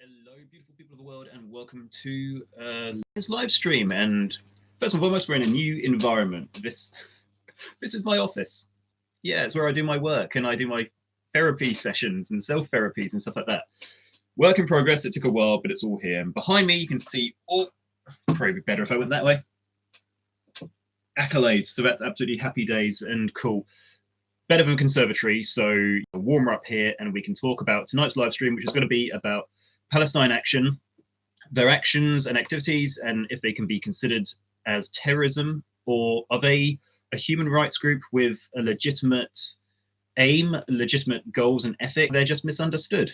Hello, beautiful people of the world, and welcome to this live stream. And first and foremost, we're in a new environment. This is my office. Yeah, it's where I do my work and I do my therapy sessions and self-therapies and stuff like that. Work in progress. It took a while, but it's all here. And behind me, you can see probably better if I went that way. Accolades. So that's absolutely happy days and cool. Better than conservatory. So warmer up here, and we can talk about tonight's live stream, which is going to be about Palestine Action, their actions and activities, and if they can be considered as terrorism, or are they a human rights group with a legitimate aim, legitimate goals and ethic? They're just misunderstood.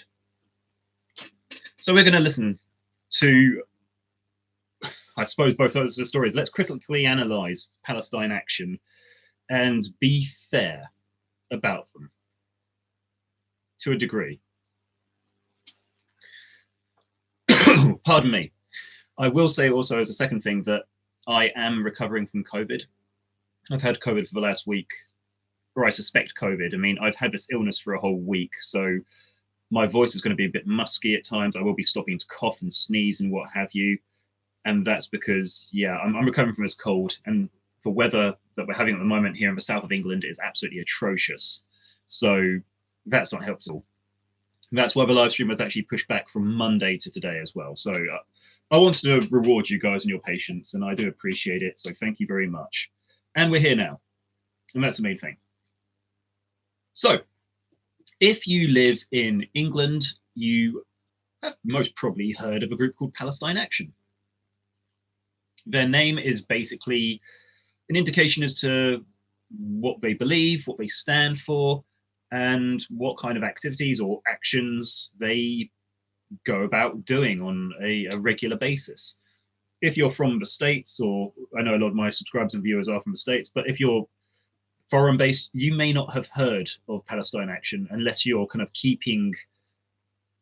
So we're going to listen to, I suppose, both of those stories. Let's critically analyze Palestine Action and be fair about them to a degree. Pardon me. I will say also as a second thing that I am recovering from COVID. I've had COVID for the last week, or I suspect COVID. I mean, I've had this illness for a whole week, so my voice is going to be a bit musky at times. I will be stopping to cough and sneeze and what have you. And that's because, yeah, I'm recovering from this cold. And the weather that we're having at the moment here in the south of England is absolutely atrocious. So that's not helpful. That's why the live stream was actually pushed back from Monday to today as well. So I wanted to reward you guys and your patience, and I do appreciate it. So thank you very much. And we're here now, and that's the main thing. So if you live in England, you have most probably heard of a group called Palestine Action. Their name is basically an indication as to what they believe, what they stand for, and what kind of activities or actions they go about doing on a regular basis. If you're from the States, or I know a lot of my subscribers and viewers are from the States, but if you're foreign based, you may not have heard of Palestine Action unless you're kind of keeping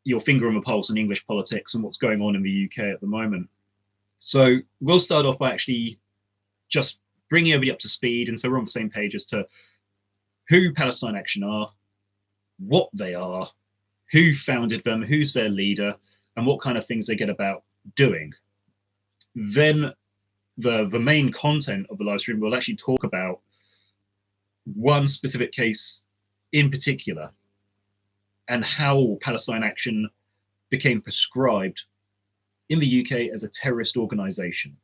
your finger on the pulse in English politics and what's going on in the UK at the moment. So we'll start off by actually just bringing everybody up to speed, and so we're on the same page as to who Palestine Action are, what they are, who founded them, who's their leader, and what kind of things they get about doing. Then the main content of the live stream will actually talk about one specific case in particular and how Palestine Action became prescribed in the UK as a terrorist organization.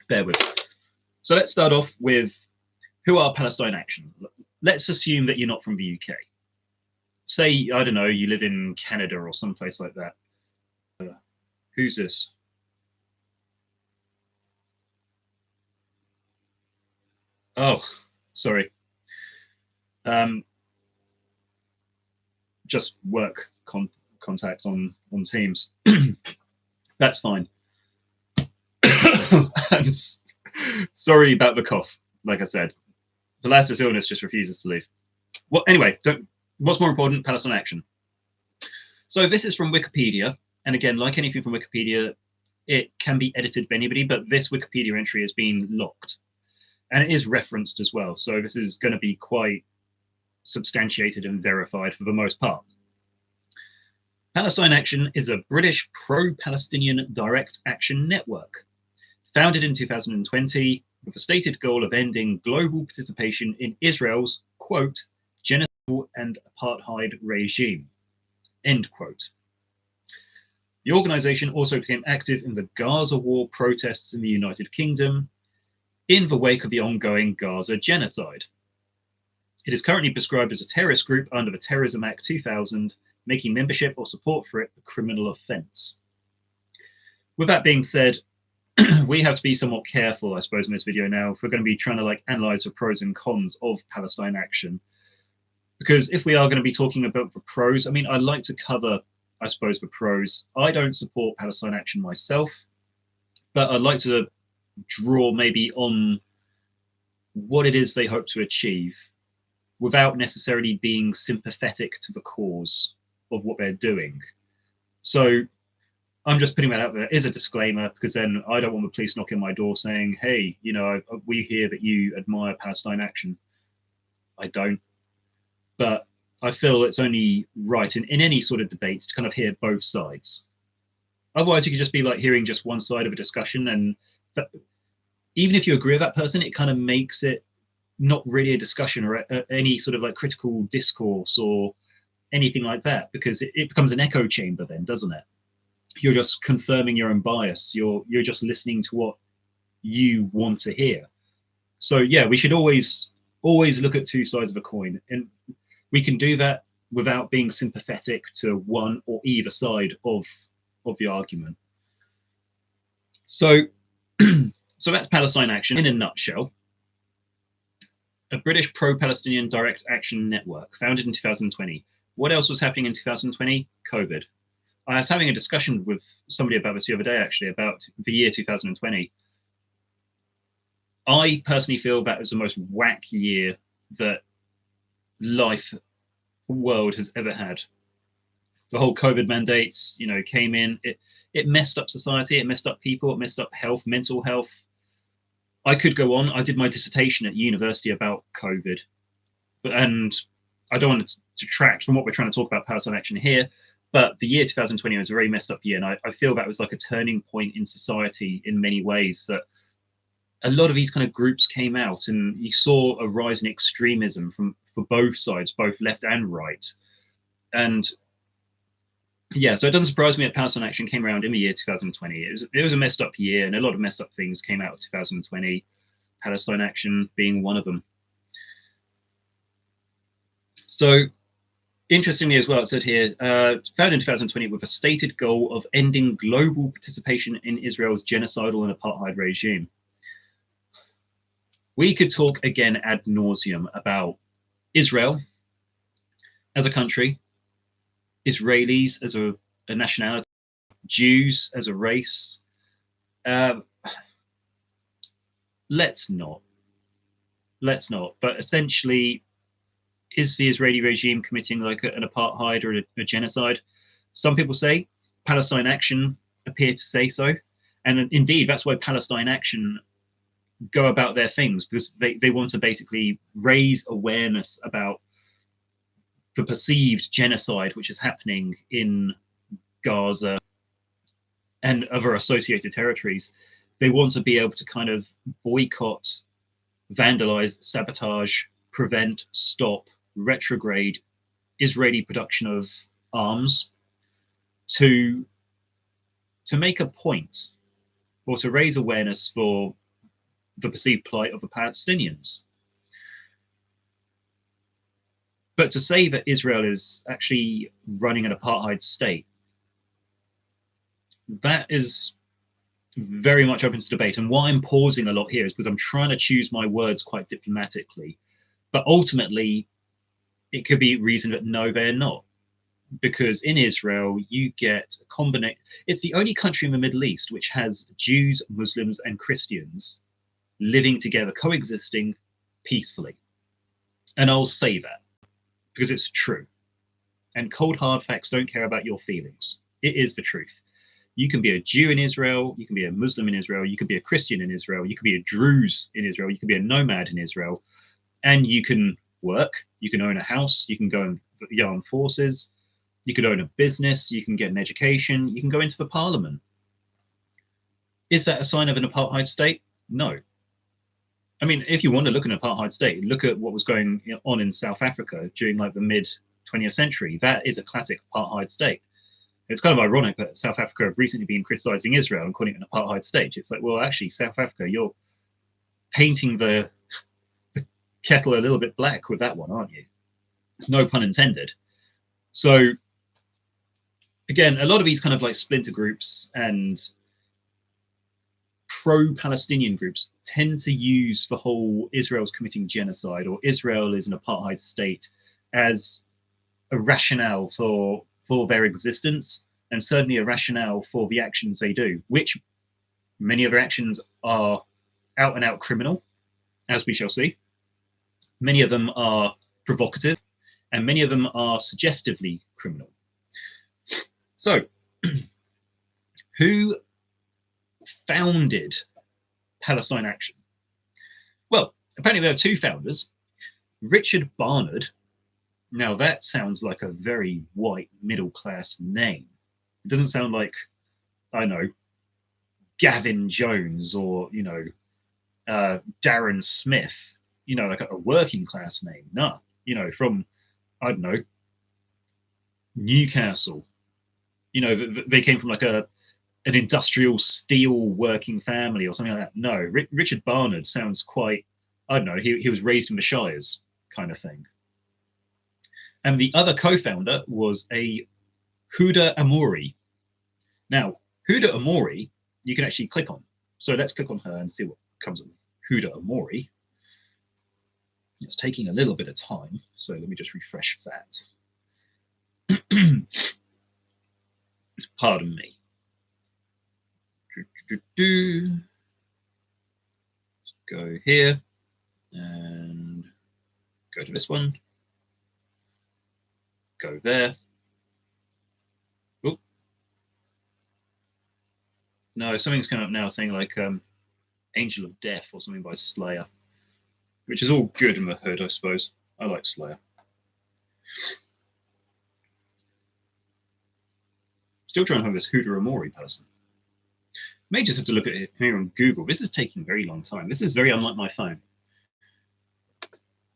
Bear with me. So let's start off with who are Palestine Action. Let's assume that you're not from the UK. Say, I don't know, you live in Canada or someplace like that. Who's this? Oh, sorry. Just work contact on Teams. That's fine. Sorry about the cough. Like I said, the last of this illness just refuses to leave. Well, anyway, what's more important? Palestine Action. So this is from Wikipedia, and again, like anything from Wikipedia, it can be edited by anybody, but this Wikipedia entry has been locked, and it is referenced as well. So this is going to be quite substantiated and verified for the most part. Palestine Action is a British pro-Palestinian direct action network, founded in 2020 with the stated goal of ending global participation in Israel's, quote, genocidal and apartheid regime, end quote. The organization also became active in the Gaza war protests in the United Kingdom in the wake of the ongoing Gaza genocide. It is currently prescribed as a terrorist group under the Terrorism Act 2000, making membership or support for it a criminal offence. With that being said, we have to be somewhat careful, I suppose, in this video now, if we're going to be trying to analyze the pros and cons of Palestine Action. Because if we are going to be talking about the pros, I mean, I'd like to cover, I suppose, the pros. I don't support Palestine Action myself, but I'd like to draw maybe on what it is they hope to achieve without necessarily being sympathetic to the cause of what they're doing. So I'm just putting that out there as a disclaimer, because then I don't want the police knocking on my door saying, hey, you know, we hear that you admire Palestine Action. I don't. But I feel it's only right in any sort of debates to kind of hear both sides. Otherwise, you could just be like hearing just one side of a discussion, and even if you agree with that person, it kind of makes it not really a discussion or any sort of like critical discourse or anything like that, because it becomes an echo chamber then, doesn't it? You're just confirming your own bias. You're just listening to what you want to hear. So yeah, we should always look at two sides of a coin, and we can do that without being sympathetic to one or either side of the argument. So so that's Palestine Action in a nutshell. A British pro-Palestinian direct action network founded in 2020. What else was happening in 2020? COVID. I was having a discussion with somebody about this the other day, actually, about the year 2020. I personally feel that was the most whack year that life world has ever had. The whole COVID mandates, came in. It messed up society. It messed up people. It messed up health, mental health. I could go on. I did my dissertation at university about COVID, and I don't want to detract from what we're trying to talk about Palestine Action here, but the year 2020 was a very messed up year, and I feel that was like a turning point in society in many ways, that a lot of these kind of groups came out, and you saw a rise in extremism for both sides, both left and right. And yeah, so it doesn't surprise me that Palestine Action came around in the year 2020. It was a messed up year, and a lot of messed up things came out of 2020, Palestine Action being one of them. So interestingly as well, it said here, founded in 2020 with a stated goal of ending global participation in Israel's genocidal and apartheid regime. We could talk again ad nauseum about Israel as a country, Israelis as a nationality, Jews as a race. Let's not. But essentially, is the Israeli regime committing like an apartheid or a genocide? Some people say. Palestine Action appear to say so. And indeed, that's why Palestine Action go about their things, because they want to basically raise awareness about the perceived genocide which is happening in Gaza and other associated territories. They want to be able to kind of boycott, vandalize, sabotage, prevent, stop, retrograde Israeli production of arms to make a point or to raise awareness for the perceived plight of the Palestinians. But to say that Israel is actually running an apartheid state, that is very much open to debate. And why I'm pausing a lot here is because I'm trying to choose my words quite diplomatically. But ultimately, it could be reasoned that no, they're not. Because in Israel, you get a combination. It's the only country in the Middle East which has Jews, Muslims, and Christians living together, coexisting peacefully. And I'll say that because it's true. And cold hard facts don't care about your feelings. It is the truth. You can be a Jew in Israel, you can be a Muslim in Israel, you could be a Christian in Israel, you could be a Druze in Israel, you could be a nomad in Israel, and you can work, you can own a house, you can go in the armed forces, you could own a business, you can get an education, you can go into the parliament. Is that a sign of an apartheid state? No. I mean, if you want to look at an apartheid state, look at what was going on in South Africa during like the mid 20th century. That is a classic apartheid state. It's kind of ironic that South Africa have recently been criticizing Israel and calling it an apartheid state. It's like, well, actually, South Africa, you're painting the kettle a little bit black with that one, aren't you? No pun intended. So again, a lot of these kind of like splinter groups and pro-Palestinian groups tend to use the whole Israel's committing genocide or Israel is an apartheid state as a rationale for their existence, and certainly a rationale for the actions they do, which many of their actions are out and out criminal, as we shall see. Many of them are provocative, and many of them are suggestively criminal. So, who founded Palestine Action? Well, apparently there are two founders. Richard Barnard, Now that sounds like a very white middle class name. It doesn't sound like, I know, Gavin Jones or, Darren Smith, like a working class name. No, from, I don't know, Newcastle. They came from like an industrial steel working family or something like that. No, Richard Barnard sounds quite, I don't know, he was raised in the Shires kind of thing. And the other co-founder was a Huda Amori. Now, Huda Amori, you can actually click on. So let's click on her and see what comes of Huda Amori. It's taking a little bit of time, so let me just refresh that. Pardon me. Go here and go to this one. Go there. Oh. No, something's coming up now saying like Angel of Death or something by Slayer, which is all good in the hood, I suppose. I like Slayer. Still trying to find this Huda Amori person. May just have to look at it here on Google. This is taking a very long time. This is very unlike my phone.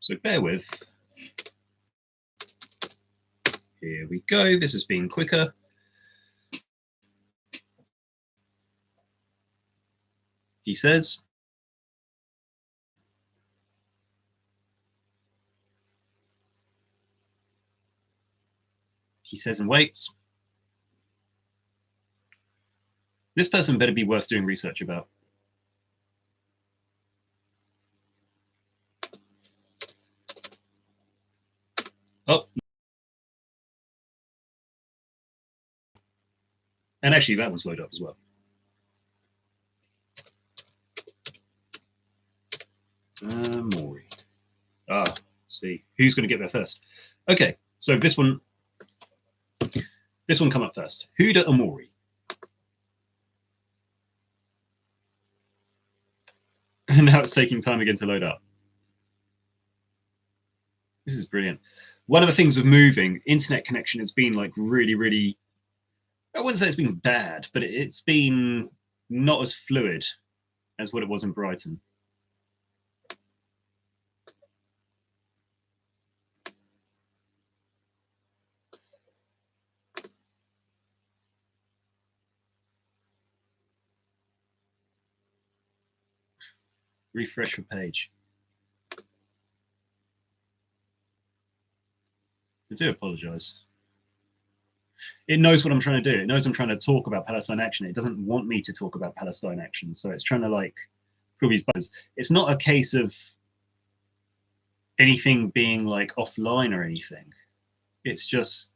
So bear with. Here we go. This is being quicker. He says, and waits. This person better be worth doing research about. Oh. And actually, that one's loaded up as well. Maury. Ah, see. Who's going to get there first? Okay, so this one come up first. Huda Amori. And now it's taking time again to load up. This is brilliant. One of the things of moving, internet connection has been like really, really, I wouldn't say it's been bad, but it's been not as fluid as what it was in Brighton. Refresh the page. I do apologize. It knows what I'm trying to do. It knows I'm trying to talk about Palestine Action. It doesn't want me to talk about Palestine Action. So it's trying to like pull these buttons. It's not a case of anything being like offline or anything. It's just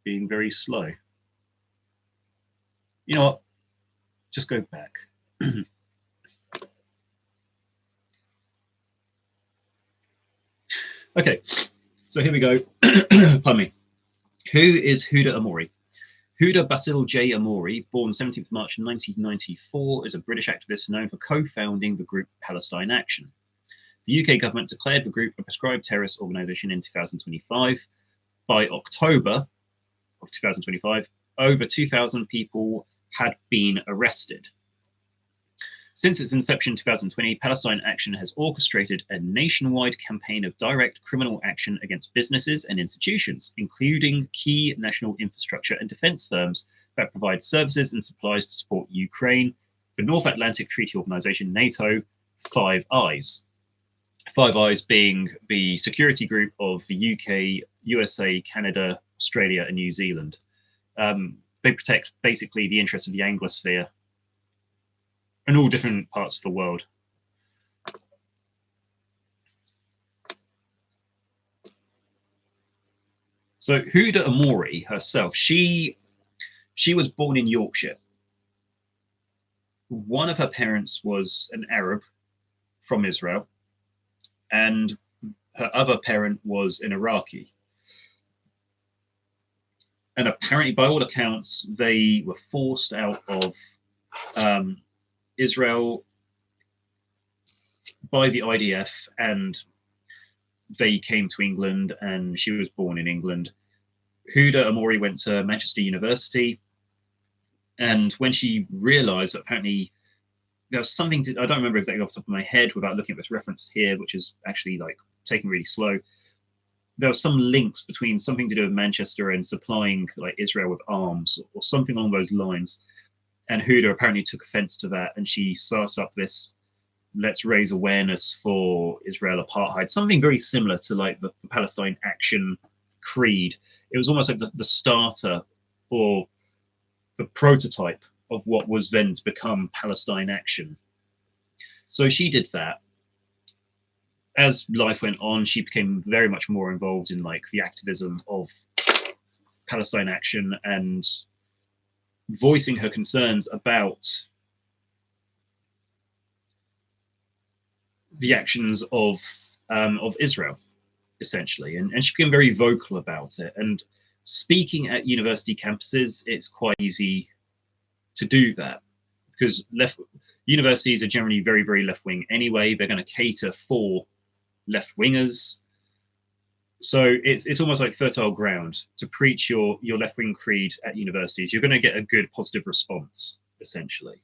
being very slow. You know what? Just go back. Okay, so here we go. Pardon me. Who is Huda Amori? Huda Basil J. Amori, born 17th March 1994, is a British activist known for co-founding the group Palestine Action. The UK government declared the group a proscribed terrorist organisation in 2025. By October of 2025, over 2,000 people had been arrested. Since its inception in 2020, Palestine Action has orchestrated a nationwide campaign of direct criminal action against businesses and institutions, including key national infrastructure and defense firms that provide services and supplies to support Ukraine, the North Atlantic Treaty Organization, NATO, Five Eyes. Five Eyes being the security group of the UK, USA, Canada, Australia, and New Zealand. They protect basically the interests of the Anglosphere and all different parts of the world. So Huda Amori herself, she was born in Yorkshire. One of her parents was an Arab from Israel, and her other parent was an Iraqi. And apparently, by all accounts, they were forced out of Israel by the IDF, and they came to England, and she was born in England. Huda Amori went to Manchester University, and when she realised that apparently there was something I don't remember exactly off the top of my head without looking at this reference here, which is actually like taken really slow. There was some links between something to do with Manchester and supplying like Israel with arms or something along those lines. And Huda apparently took offense to that, and she started up this let's raise awareness for Israel apartheid, something very similar to like the Palestine Action creed. It was almost like the starter or the prototype of what was then to become Palestine Action. So she did that. As life went on, she became very much more involved in like the activism of Palestine Action and voicing her concerns about the actions of Israel, essentially, and she became very vocal about it. And speaking at university campuses, it's quite easy to do that because universities are generally very, very left wing anyway. They're going to cater for left wingers, so it's almost like fertile ground to preach your left wing creed at universities. You're going to get a good positive response, essentially.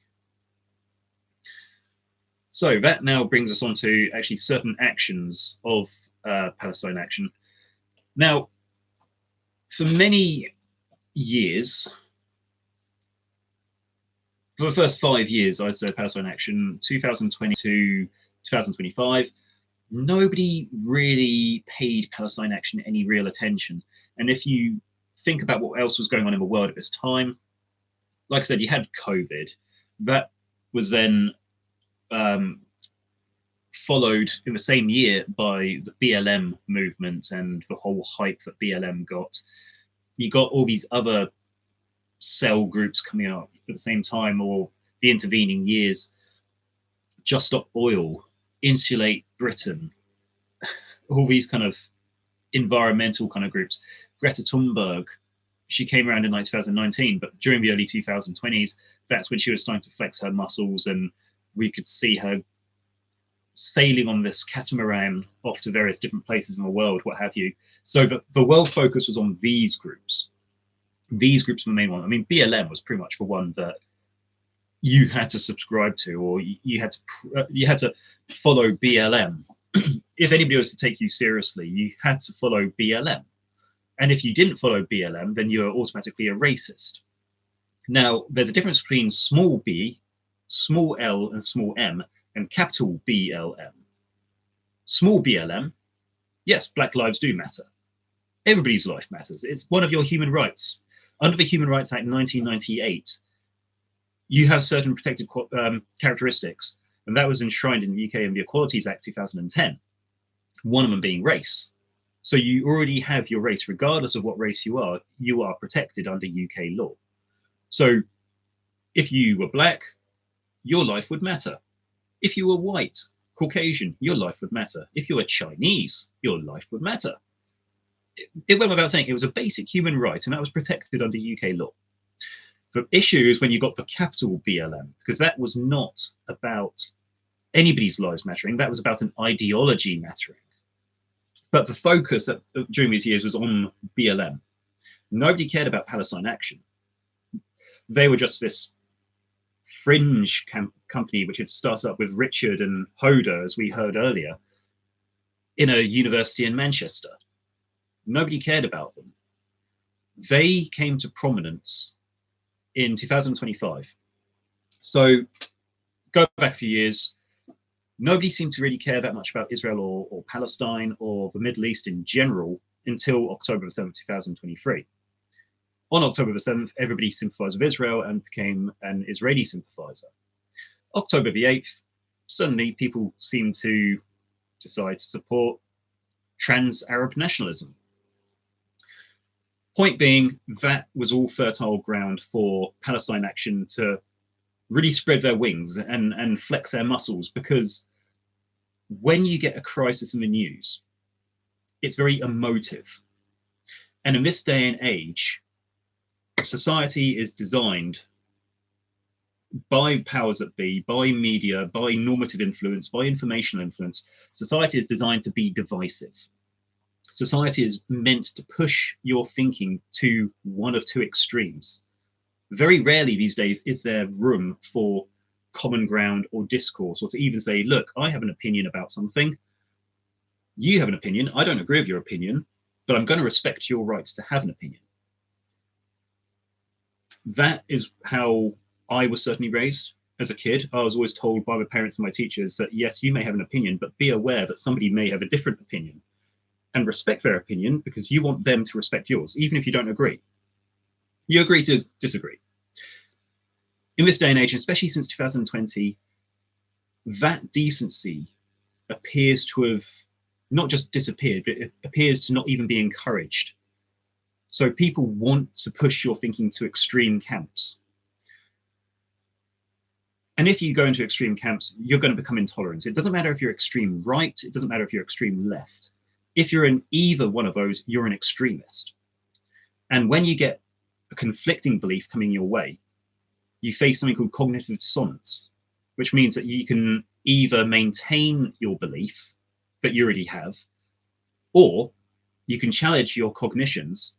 So that now brings us on to actually certain actions of Palestine Action. Now, for many years, for the first 5 years, I'd say Palestine Action, 2020 to 2025, nobody really paid Palestine Action any real attention. And if you think about what else was going on in the world at this time, like I said, you had COVID. That was then followed in the same year by the BLM movement and the whole hype that BLM got. You got all these other cell groups coming out at the same time, or the intervening years. Just Stop Oil, Insulate Britain, all these kind of environmental kind of groups. Greta Thunberg, she came around in like 2019, but during the early 2020s, that's when she was starting to flex her muscles, and we could see her sailing on this catamaran off to various different places in the world, what have you. So the world focus was on these groups. These groups were the main one. I mean, BLM was pretty much the one that you had to subscribe to, or you had to follow BLM. If anybody was to take you seriously, you had to follow BLM. And if you didn't follow BLM, then you were automatically a racist. Now, there's a difference between small b, small l, and small m, and capital BLM. Small BLM, yes, Black lives do matter. Everybody's life matters. It's one of your human rights. Under the Human Rights Act 1998, you have certain protected characteristics, and that was enshrined in the UK in the Equalities Act 2010, one of them being race. So you already have your race, regardless of what race you are protected under UK law. So if you were black, your life would matter. If you were white, Caucasian, your life would matter. If you were Chinese, your life would matter. It went without saying, it was a basic human right, and that was protected under UK law. The issue is when you got the capital BLM, because that was not about anybody's lives mattering, that was about an ideology mattering. But the focus during these years was on BLM. Nobody cared about Palestine Action. They were just this fringe company which had started up with Richard and Hoda, as we heard earlier, in a university in Manchester. Nobody cared about them. They came to prominence in 2025. So go back a few years, nobody seemed to really care that much about Israel or Palestine or the Middle East in general until October 7th, 2023. On October the 7th, everybody sympathized with Israel and became an Israeli sympathizer. October the 8th, suddenly people seemed to decide to support trans-Arab nationalism. Point being, that was all fertile ground for Palestine Action to really spread their wings and flex their muscles, because when you get a crisis in the news, it's very emotive. And in this day and age, society is designed by powers that be, by media, by normative influence, by informational influence. Society is designed to be divisive. Society is meant to push your thinking to one of two extremes. Very rarely these days is there room for common ground or discourse, or to even say, look, I have an opinion about something. You have an opinion. I don't agree with your opinion, but I'm going to respect your rights to have an opinion. That is how I was certainly raised as a kid. I was always told by my parents and my teachers that, yes, you may have an opinion, but be aware that somebody may have a different opinion, and respect their opinion because you want them to respect yours, even if you don't agree. You agree to disagree. In this day and age, especially since 2020, that decency appears to have not just disappeared, but it appears to not even be encouraged. So people want to push your thinking to extreme camps. And if you go into extreme camps, you're going to become intolerant. It doesn't matter if you're extreme right, it doesn't matter if you're extreme left. If you're in either one of those, you're an extremist. And when you get a conflicting belief coming your way, you face something called cognitive dissonance, which means that you can either maintain your belief that you already have, or you can challenge your cognitions,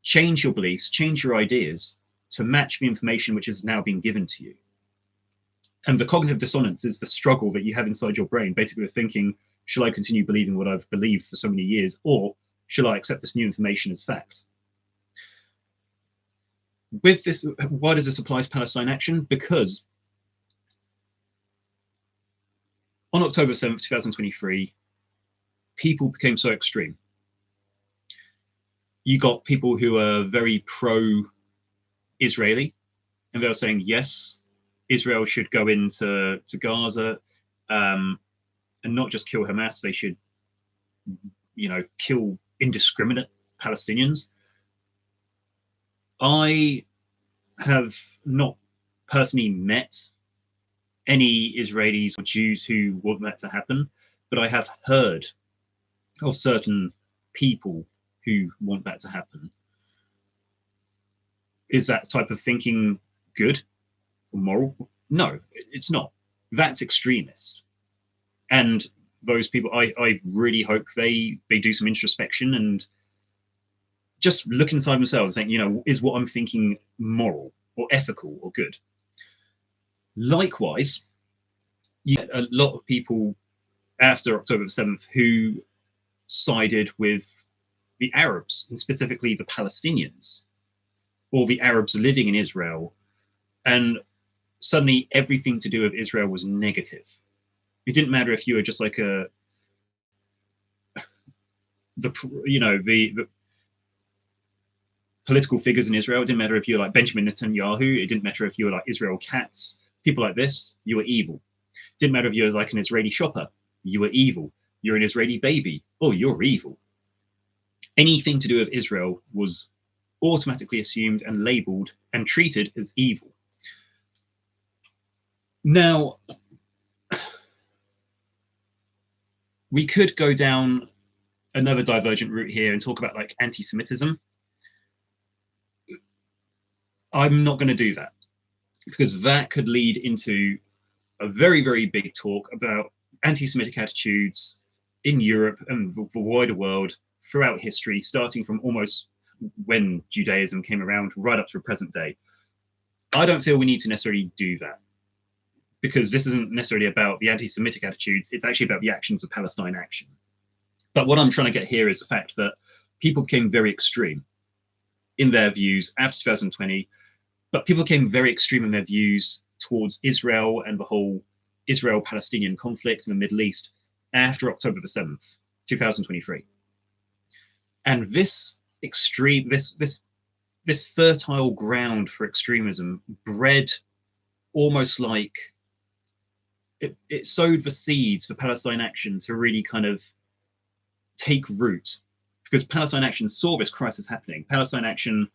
change your beliefs, change your ideas to match the information which has now been given to you. And the cognitive dissonance is the struggle that you have inside your brain, basically thinking, shall I continue believing what I've believed for so many years, or shall I accept this new information as fact? With this, why does this apply to Palestine Action? Because on October 7th, 2023, people became so extreme. You got people who are very pro-Israeli, and they were saying, yes, Israel should go into Gaza and not just kill Hamas, they should, kill indiscriminate Palestinians. I have not personally met any Israelis or Jews who want that to happen, but I have heard of certain people who want that to happen. Is that type of thinking good or moral? No, it's not. That's extremist. And those people, I really hope they do some introspection and just look inside themselves and think, is what I'm thinking moral or ethical or good? Likewise, you get a lot of people after October 7th who sided with the Arabs, and specifically the Palestinians, or the Arabs living in Israel, and suddenly everything to do with Israel was negative. It didn't matter if you were just like the political figures in Israel. It didn't matter if you were like Benjamin Netanyahu. It didn't matter if you were like Israel Katz. People like this, you were evil. It didn't matter if you were like an Israeli shopper. You were evil. You're an Israeli baby. Oh, you're evil. Anything to do with Israel was automatically assumed and labeled and treated as evil. Now, we could go down another divergent route here and talk about like anti-Semitism. I'm not going to do that because that could lead into a very, very big talk about anti-Semitic attitudes in Europe and the wider world throughout history, starting from almost when Judaism came around right up to the present day. I don't feel we need to necessarily do that because this isn't necessarily about the anti-Semitic attitudes. It's actually about the actions of Palestine Action. But what I'm trying to get here is the fact that people became very extreme in their views after 2020, but people became very extreme in their views towards Israel and the whole Israel-Palestinian conflict in the Middle East after October the 7th, 2023. And this extreme, this fertile ground for extremism bred almost like it sowed the seeds for Palestine Action to really kind of take root, because Palestine Action saw this crisis happening. Palestine Action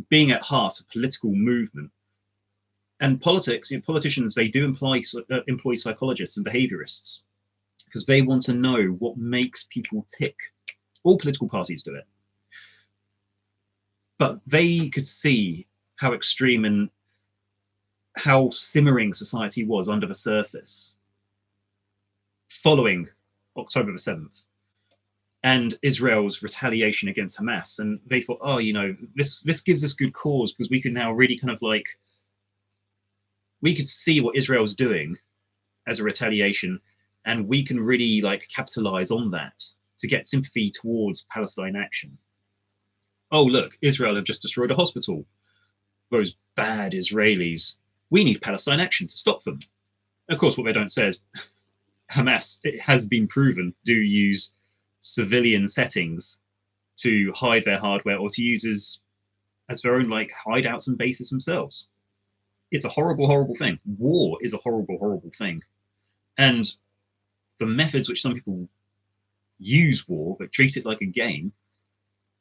being at heart a political movement, and politicians, they do employ psychologists and behaviorists because they want to know what makes people tick. All political parties do it, but they could see how extreme and how simmering society was under the surface following October the 7th. and Israel's retaliation against Hamas. And they thought, oh, you know, this gives us good cause because we can now really kind of like, we could see what Israel's doing as a retaliation, and we can really like capitalize on that to get sympathy towards Palestine Action. Oh, look, Israel have just destroyed a hospital. Those bad Israelis. We need Palestine Action to stop them. Of course, what they don't say is Hamas, it has been proven, do use civilian settings to hide their hardware or to use as their own like hideouts and bases themselves. It's a horrible, horrible thing. War is a horrible, horrible thing. And the methods which some people use war but treat it like a game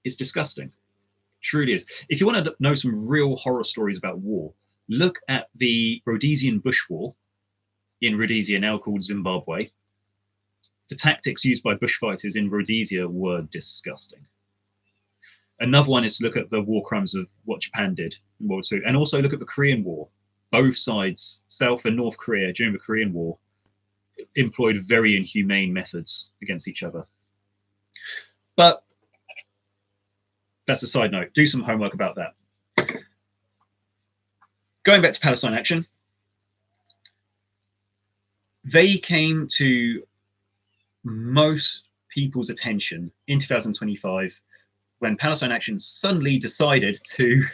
is disgusting. It truly is. If you want to know some real horror stories about war, look at the Rhodesian Bush War in Rhodesia, now called Zimbabwe. The tactics used by bushfighters in Rhodesia were disgusting. Another one is to look at the war crimes of what Japan did in World War II, and also look at the Korean War. Both sides, South and North Korea, during the Korean War, employed very inhumane methods against each other. But that's a side note. Do some homework about that. Going back to Palestine Action, they came to most people's attention in 2025 when Palestine Action suddenly decided to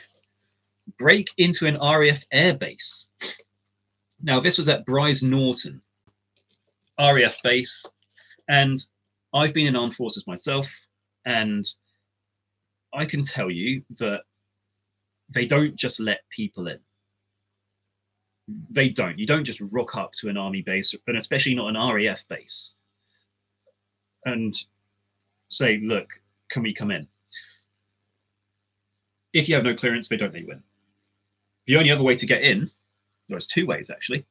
break into an RAF airbase. Now, this was at Bryce Norton RAF base, and I've been in armed forces myself, and I can tell you that they don't just let people in. They don't. You don't just rock up to an army base, and especially not an RAF base, and say, look, can we come in? If you have no clearance, they don't let you in. The only other way to get in, there's two ways actually.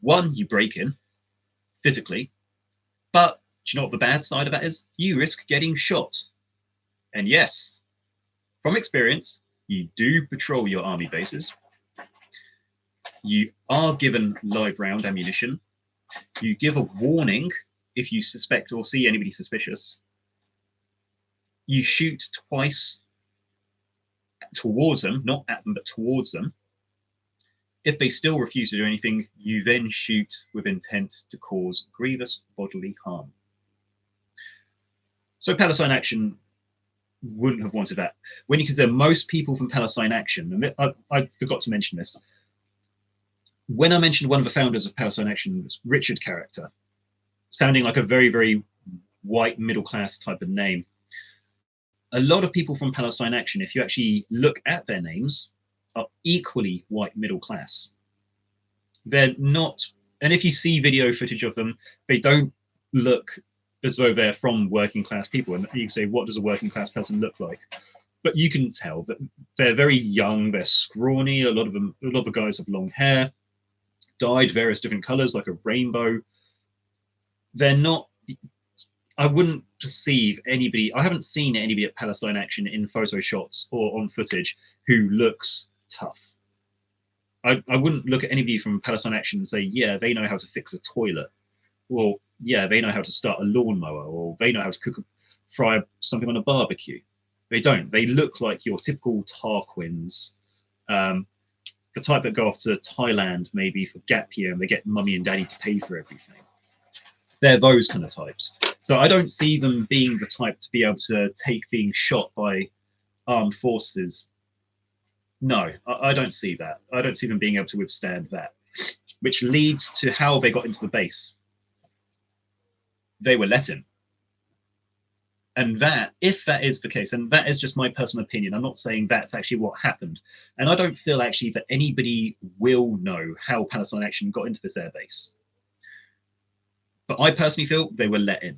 One, you break in physically, but do you know what the bad side of that is? You risk getting shot. And yes, from experience, you do patrol your army bases. You are given live round ammunition. You give a warning if you suspect or see anybody suspicious. You shoot twice towards them, not at them, but towards them. If they still refuse to do anything, you then shoot with intent to cause grievous bodily harm. So Palestine Action wouldn't have wanted that. When you consider most people from Palestine Action, and I forgot to mention this, when I mentioned one of the founders of Palestine Action, Richard character, sounding like a very, very white middle class type of name, a lot of people from Palestine Action, if you actually look at their names, are equally white middle class. They're not, and if you see video footage of them, they don't look as though they're from working class people. And you can say, what does a working class person look like? But you can tell that they're very young, they're scrawny. A lot of the guys have long hair, dyed various different colors like a rainbow. They're not, I wouldn't perceive anybody, I haven't seen anybody at Palestine Action in photo shots or on footage who looks tough. I wouldn't look at anybody from Palestine Action and say, yeah, they know how to fix a toilet, or yeah, they know how to start a lawnmower, or they know how to fry something on a barbecue. They don't. They look like your typical Tarquins, the type that go off to Thailand maybe for gap year and they get mummy and daddy to pay for everything. They're those kind of types. So I don't see them being the type to be able to take being shot by armed forces. No, I don't see that. I don't see them being able to withstand that, which leads to how they got into the base. They were let in. And that, if that is the case, and that is just my personal opinion, I'm not saying that's actually what happened. And I don't feel actually that anybody will know how Palestine Action got into this airbase. But I personally feel they were let in.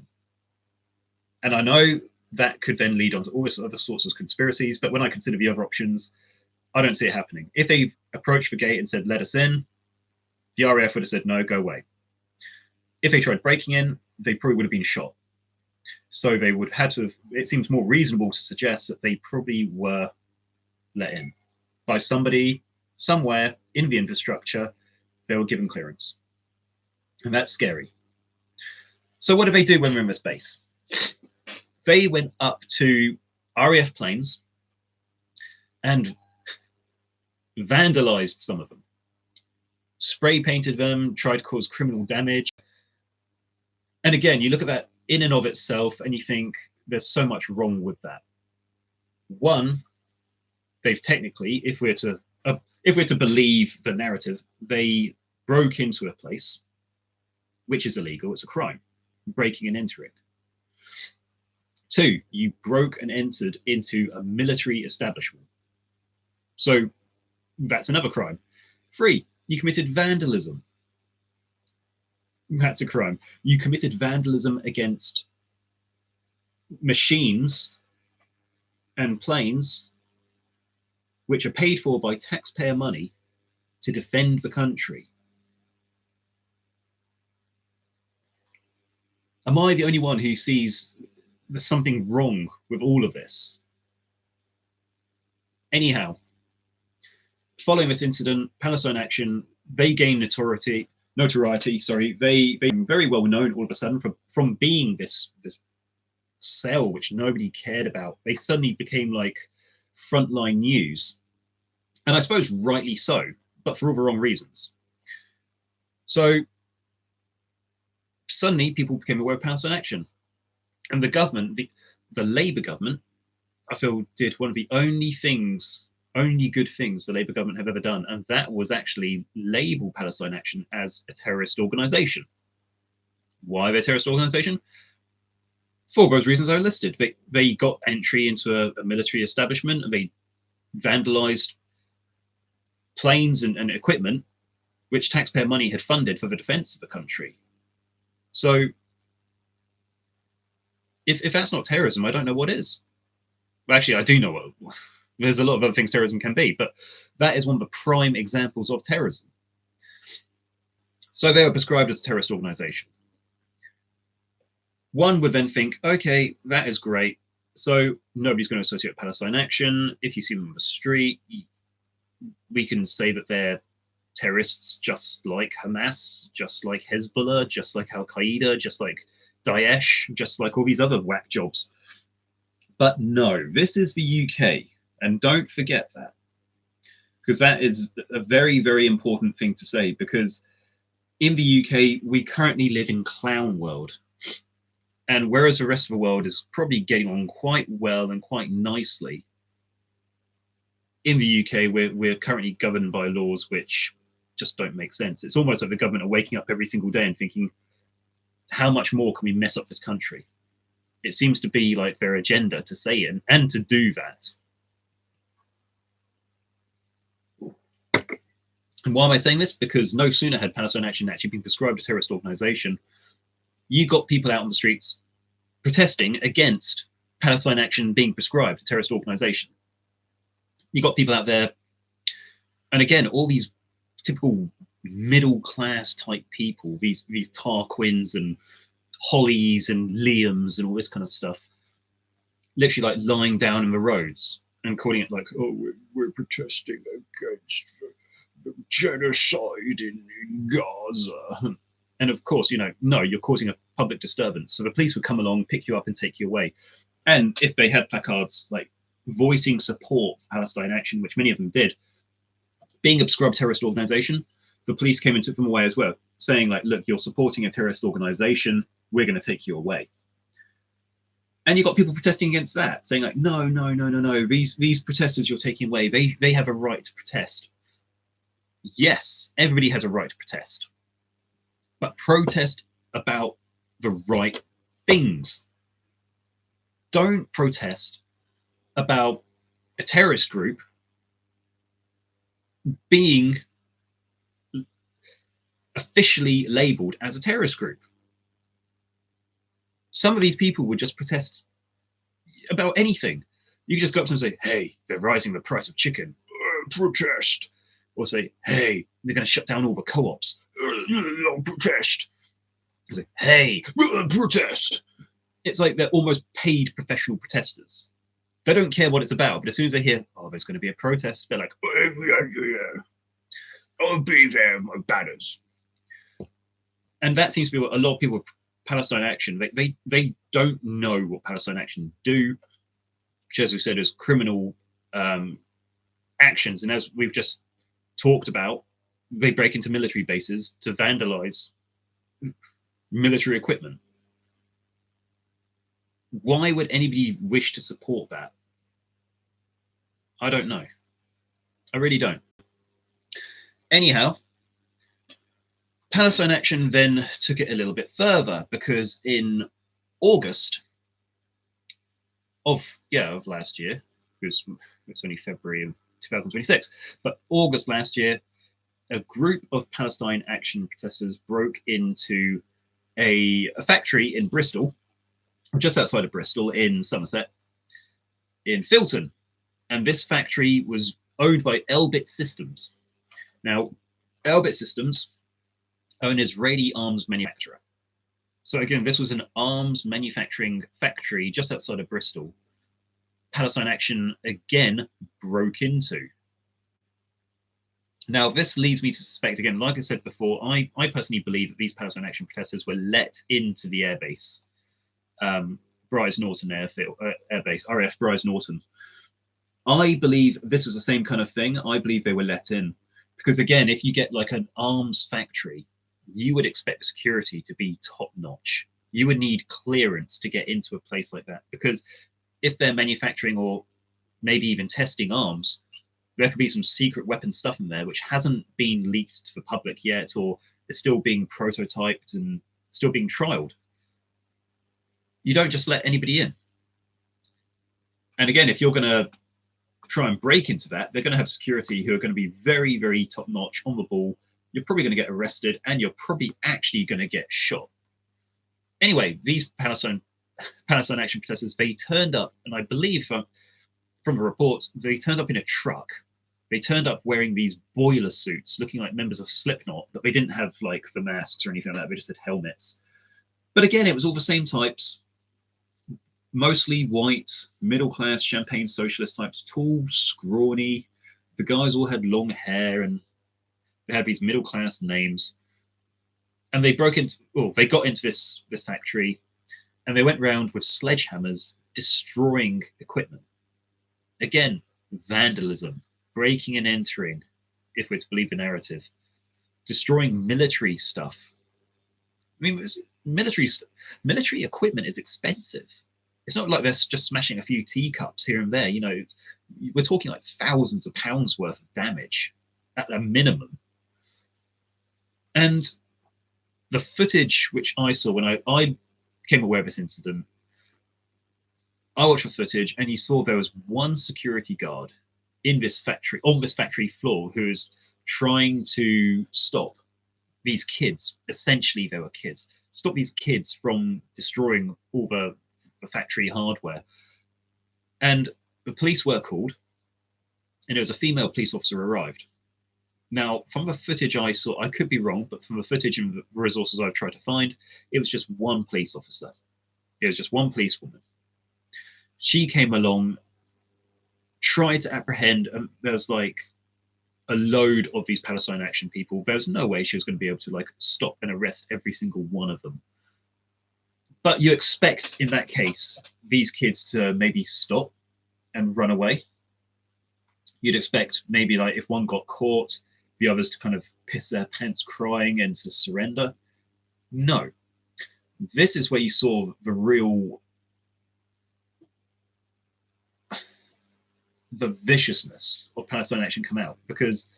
And I know that could then lead on to all this other sorts of conspiracies, but when I consider the other options, I don't see it happening. If they approached the gate and said, let us in, the RAF would have said, no, go away. If they tried breaking in, they probably would have been shot. So they would have had to have, it seems more reasonable to suggest that they probably were let in by somebody somewhere in the infrastructure. They were given clearance. And that's scary. So what do they do when they're in this base? They went up to RAF planes and vandalized some of them, spray painted them, tried to cause criminal damage. And again, you look at that in and of itself and you think there's so much wrong with that. One, they've technically, if we're to believe the narrative, they broke into a place, which is illegal. It's a crime, breaking and entering. Two, you broke and entered into a military establishment. So that's another crime. Three, you committed vandalism. That's a crime. You committed vandalism against machines and planes which are paid for by taxpayer money to defend the country. Am I the only one who sees there's something wrong with all of this? Anyhow, following this incident, Palestine Action, they gained notoriety. They became very well known all of a sudden from being this cell which nobody cared about. They suddenly became like frontline news, and I suppose rightly so, but for all the wrong reasons. So suddenly people became aware of Palestine Action, and the government, the Labour government, I feel did one of the only good things the Labour government have ever done, and that was actually label Palestine Action as a terrorist organisation. Why they're a terrorist organisation? For those reasons I listed. They got entry into a military establishment, and they vandalised planes and equipment which taxpayer money had funded for the defence of the country. So if that's not terrorism, I don't know what is. Well, actually, I do know what. There's a lot of other things terrorism can be, but that is one of the prime examples of terrorism. So they were prescribed as a terrorist organisation. One would then think, okay, that is great. So nobody's going to associate Palestine Action. If you see them on the street, we can say that they're terrorists just like Hamas, just like Hezbollah, just like Al-Qaeda, just like Daesh, just like all these other whack jobs. But no, this is the UK. And don't forget that, because that is a very, very important thing to say, because in the UK, we currently live in clown world. And whereas the rest of the world is probably getting on quite well and quite nicely, in the UK, we're currently governed by laws which just don't make sense. It's almost like the government are waking up every single day and thinking, how much more can we mess up this country? It seems to be like their agenda to say it and to do that. And why am I saying this? Because no sooner had Palestine Action actually been prescribed a terrorist organisation, you got people out on the streets protesting against Palestine Action being prescribed a terrorist organisation. You got people out there, and again, all these typical middle-class type people, these Tarquins and Hollies and Liams and all this kind of stuff, literally like lying down in the roads and calling it like, oh, we're protesting against genocide in Gaza. And of course, no, you're causing a public disturbance. So the police would come along, pick you up and take you away. And if they had placards like voicing support for Palestine Action, which many of them did, being a prescribed terrorist organization, the police came and took them away as well, saying like, look, you're supporting a terrorist organization, we're going to take you away. And you got people protesting against that, saying like, no, these protesters you're taking away, they have a right to protest. Yes, everybody has a right to protest, but protest about the right things. Don't protest about a terrorist group being officially labeled as a terrorist group. Some of these people would just protest about anything. You could just go up to them and say, hey, they're raising the price of chicken. Protest. Or say, hey, they're going to shut down all the co-ops. Protest. Or say, hey, protest. It's like they're almost paid professional protesters. They don't care what it's about, but as soon as they hear, oh, there's going to be a protest, they're like, I'll be there with my banners. And that seems to be what a lot of people Palestine Action, they don't know what Palestine Action do, which, as we said, is criminal actions. And as we've just talked about, they break into military bases to vandalize military equipment. Why would anybody wish to support that? I don't know. I really don't. Anyhow, Palestine Action then took it a little bit further, because in August of last year, it's only February of 2026, but August last year, a group of Palestine Action protesters broke into a factory in Bristol, just outside of Bristol in Somerset, in Filton. And this factory was owned by Elbit Systems. Now, Elbit Systems are an Israeli arms manufacturer. So again, this was an arms manufacturing factory just outside of Bristol. Palestine Action again broke into. Now, this leads me to suspect, again, like I said before, I personally believe that these Palestine Action protesters were let into the airbase, Brize Norton Airfield, Airbase, RAF Brize Norton. I believe this was the same kind of thing. I believe they were let in. Because again, if you get like an arms factory, you would expect security to be top notch. You would need clearance to get into a place like that. Because if they're manufacturing or maybe even testing arms, there could be some secret weapon stuff in there which hasn't been leaked to the public yet, or is still being prototyped and still being trialed. You don't just let anybody in. And again, if you're going to try and break into that, they're going to have security who are going to be very, very top notch, on the ball. You're probably going to get arrested, and you're probably actually going to get shot. Anyway, these Palestine Action protesters, they turned up, and I believe from the reports, they turned up in a truck. They turned up wearing these boiler suits, looking like members of Slipknot, but they didn't have like the masks or anything like that. They just had helmets. But again, it was all the same types, mostly white, middle-class, champagne socialist types, tall, scrawny. The guys all had long hair, and they had these middle-class names. And they got into this factory, and they went around with sledgehammers, destroying equipment. Again, vandalism, breaking and entering, if we're to believe the narrative, destroying military stuff. I mean, military equipment is expensive. It's not like they're just smashing a few teacups here and there. You know, we're talking like thousands of pounds worth of damage at a minimum. And the footage which I saw when I became aware of this incident, I watched the footage, and you saw there was one security guard in this factory, on this factory floor, who was trying to stop these kids. Essentially, they were kids. Stop these kids from destroying all the factory hardware. And the police were called, and it was a female police officer arrived. Now, from the footage I saw, I could be wrong, but from the footage and the resources I've tried to find, it was just one police officer. It was just one policewoman. She came along, tried to apprehend, and there was like a load of these Palestine Action people. There was no way she was going to be able to like stop and arrest every single one of them. But you expect in that case these kids to maybe stop and run away. You'd expect maybe like if one got caught, the others to kind of piss their pants crying and to surrender. No. This is where you saw the viciousness of Palestine Action come out, because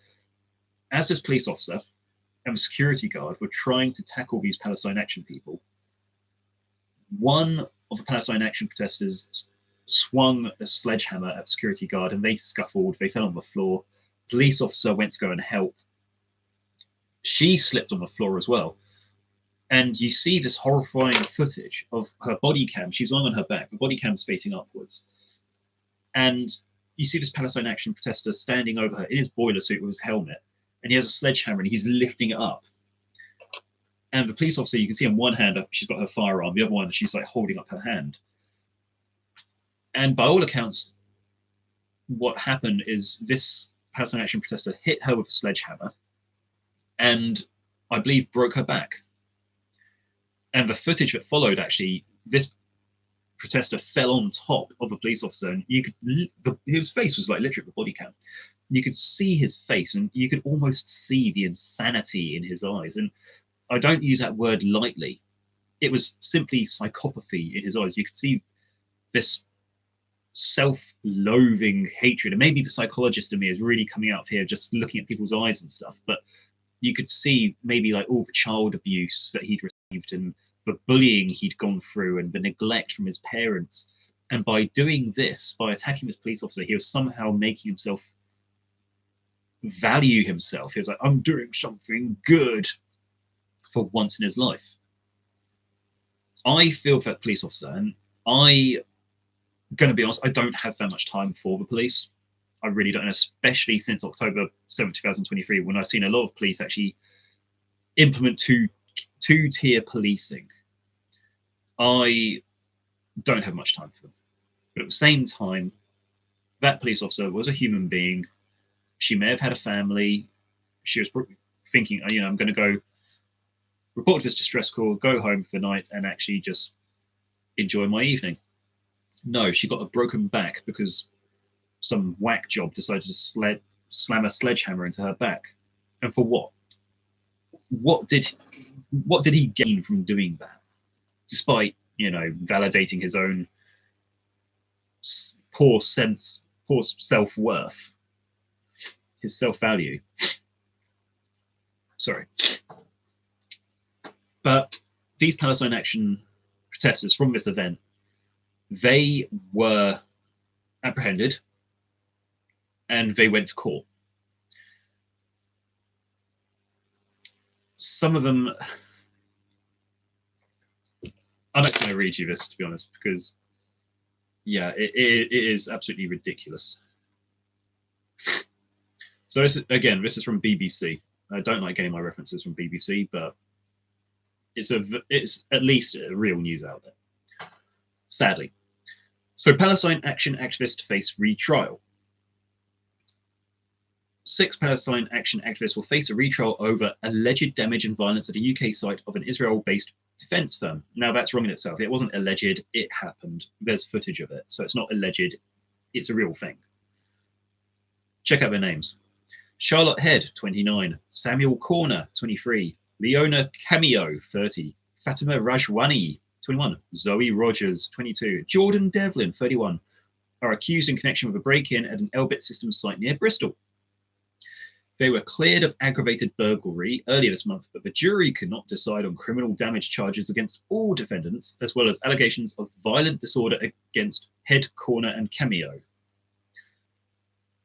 as this police officer and the security guard were trying to tackle these Palestine Action people, one of the Palestine Action protesters swung a sledgehammer at the security guard, and they scuffled. They fell on the floor. Police officer went to go and help. She slipped on the floor as well. And you see this horrifying footage of her body cam. She's lying on her back. The body cam's facing upwards. And you see this Palestine Action protester standing over her in his boiler suit with his helmet. And he has a sledgehammer, and he's lifting it up. And the police officer, you can see on one hand, she's got her firearm. The other one, she's like holding up her hand. And by all accounts, what happened is this Palestine Action protester hit her with a sledgehammer and I believe broke her back. And the footage that followed, actually, this protester fell on top of a police officer, and you could, his face was like literally the body cam. You could see his face, and you could almost see the insanity in his eyes. And I don't use that word lightly. It was simply psychopathy in his eyes. You could see this self-loathing hatred, and maybe the psychologist in me is really coming out here just looking at people's eyes and stuff, but you could see maybe like all the child abuse that he'd received and the bullying he'd gone through and the neglect from his parents. And by doing this, by attacking this police officer, he was somehow making himself value himself. He was like, I'm doing something good for once in his life. I feel for that police officer, and I'm going to be honest, I don't have that much time for the police. I really don't, and especially since October 7th, 2023, when I've seen a lot of police actually implement two-tier policing. I don't have much time for them. But at the same time, that police officer was a human being. She may have had a family. She was thinking, you know, I'm going to go report this distress call, go home for the night, and actually just enjoy my evening. No, she got a broken back because some whack job decided to slam a sledgehammer into her back. And for what? What did he gain from doing that? Despite, you know, validating his own poor self-worth, his self-value. Sorry. But these Palestine Action protesters from this event, they were apprehended and they went to court. Some of them, I'm not going to read you this, to be honest, because, yeah, it is absolutely ridiculous. So this is from BBC. I don't like getting my references from BBC, but it's at least a real news outlet, sadly. So Palestine Action activists face retrial. 6 Palestine Action activists will face a retrial over alleged damage and violence at a UK site of an Israel-based defense firm. Now, that's wrong in itself. It wasn't alleged, it happened. There's footage of it. So it's not alleged, it's a real thing. Check out their names. Charlotte Head, 29. Samuel Corner, 23. Leona Cameo, 30. Fatima Rajwani, 21. Zoe Rogers, 22. Jordan Devlin, 31. Are accused in connection with a break-in at an Elbit Systems site near Bristol. They were cleared of aggravated burglary earlier this month, but the jury could not decide on criminal damage charges against all defendants, as well as allegations of violent disorder against Head, Corner, and Cameo.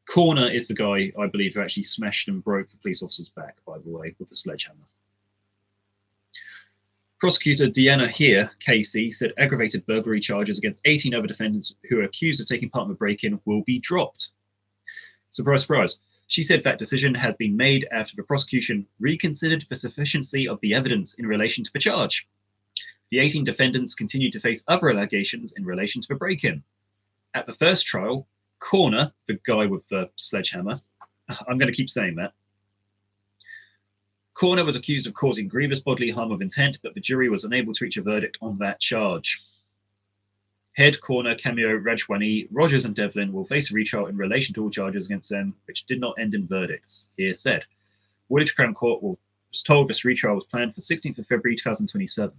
Corner is the guy, I believe, who actually smashed and broke the police officer's back, by the way, with a sledgehammer. Prosecutor Deanna Here, Casey, said aggravated burglary charges against 18 other defendants who are accused of taking part in the break-in will be dropped. Surprise, surprise. She said that decision had been made after the prosecution reconsidered the sufficiency of the evidence in relation to the charge. The 18 defendants continued to face other allegations in relation to the break-in. At the first trial, Corner, the guy with the sledgehammer, I'm going to keep saying that, Corner was accused of causing grievous bodily harm with intent, but the jury was unable to reach a verdict on that charge. Head, Corner, Cameo, Rajwani, Rogers and Devlin will face a retrial in relation to all charges against them, which did not end in verdicts, Here said. Woolwich Crown Court was told this retrial was planned for 16th of February 2027.